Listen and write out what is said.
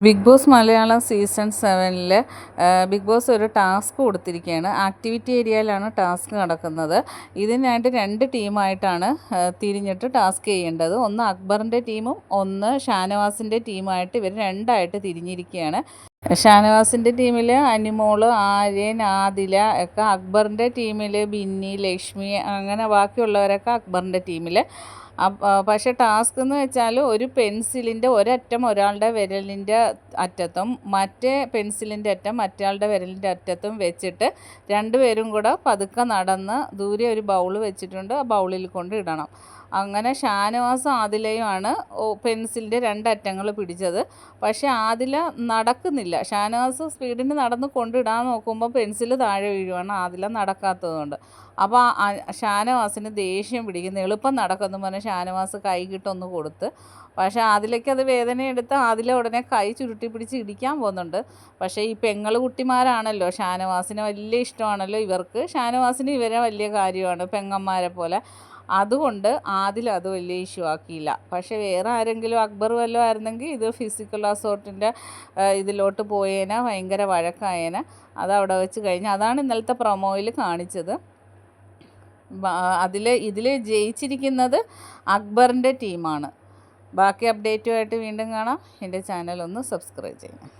Big Boss Malayalam season 7 Bigg Boss ഒരു task കൊടുത്തിരിക്കുകയാണ്. Activity ഏരിയയിലാണ് ടാസ്ക് നടക്കുന്നത്. ഇതിനായിട്ട് 2 ടീമായിട്ടാണ് തിരിഞ്ഞിട്ട് ടാസ്ക് ചെയ്യേണ്ടത്. ഒന്ന് അക്ബറിൻ്റെ ടീമും ഒന്ന് ഷാനവാസിൻ്റെ ടീമായിട്ട് ഇവർ 2ആയിട്ട് തിരിഞ്ഞിരിക്കുകയാണ്. ഷാനവാസിൻ്റെ ടീമിൽ അനിമോള്, ആര്യൻ, ആദില ഒക്കെ, അക്ബറിൻ്റെ ടീമിൽ ബിന്നി, ലക്ഷ്മി, അങ്ങനെ ബാക്കിയുള്ളവരൊക്കെ അക്ബറിൻ്റെ ടീമിൽ. പക്ഷേ ടാസ്ക് എന്ന് വെച്ചാൽ ഒരു പെൻസിലിൻ്റെ ഒരറ്റം ഒരാളുടെ വിരലിൻ്റെ അറ്റത്തും മറ്റേ പെൻസിലിൻ്റെ അറ്റം മറ്റയാളുടെ വിരലിൻ്റെ അറ്റത്തും വെച്ചിട്ട് രണ്ടുപേരും കൂടെ പതുക്കെ നടന്ന് ദൂരെ ഒരു ബൗൾ വെച്ചിട്ടുണ്ട്, ആ ബൗളിൽ കൊണ്ട് ഇടണം. അങ്ങനെ ഷാനവാസും ആദിലയുമാണ് പെൻസിലിൻ്റെ 2 അറ്റങ്ങൾ പിടിച്ചത്. പക്ഷേ ആദില നടക്കുന്നില്ല. ഷാനവാസ് സ്പീഡിന് നടന്ന് കൊണ്ടിടാൻ നോക്കുമ്പോൾ പെൻസിൽ താഴെ വീഴുവാണ്, ആദില നടക്കാത്തതുകൊണ്ട്. അപ്പോൾ ഷാനവാസിന് ദേഷ്യം പിടിക്കുന്നു. എളുപ്പം നടക്കുമെന്ന് പറഞ്ഞ് ഷാനവാസ് കൈകിട്ടൊന്ന് കൊടുത്ത്. പക്ഷേ ആദിലയ്ക്ക് അത് വേദനയെടുത്ത് ആദില ഉടനെ കൈ ചുരുട്ടി പിടിച്ച് ഇടിക്കാൻ പോകുന്നുണ്ട്. പക്ഷേ ഈ പെങ്ങൾ കുട്ടിമാരാണല്ലോ, ഷാനവാസിനെ വലിയ ഇഷ്ടമാണല്ലോ ഇവർക്ക്. ഷാനവാസിന് ഇവരെ വലിയ കാര്യമാണ്, പെങ്ങന്മാരെ പോലെ. അതുകൊണ്ട് ആദിൽ അത് വലിയ ഇഷ്യൂ ആക്കിയില്ല. പക്ഷേ വേറെ ആരെങ്കിലും അക്ബർ വല്ലതും ആയിരുന്നെങ്കിൽ ഇത് ഫിസിക്കൽ അസോൾട്ടിൻ്റെ ഇതിലോട്ട് പോയേനെ, ഭയങ്കര വഴക്കായേനെ. അതവിടെ വെച്ച് കഴിഞ്ഞ് അതാണ് ഇന്നലത്തെ പ്രൊമോയിൽ കാണിച്ചത്. ഇതിൽ ജയിച്ചിരിക്കുന്നത് അക്ബറിൻ്റെ ടീമാണ്. ബാക്കി അപ്ഡേറ്റുമായിട്ട് വീണ്ടും കാണാം. എൻ്റെ ചാനൽ ഒന്ന് സബ്സ്ക്രൈബ് ചെയ്യണം.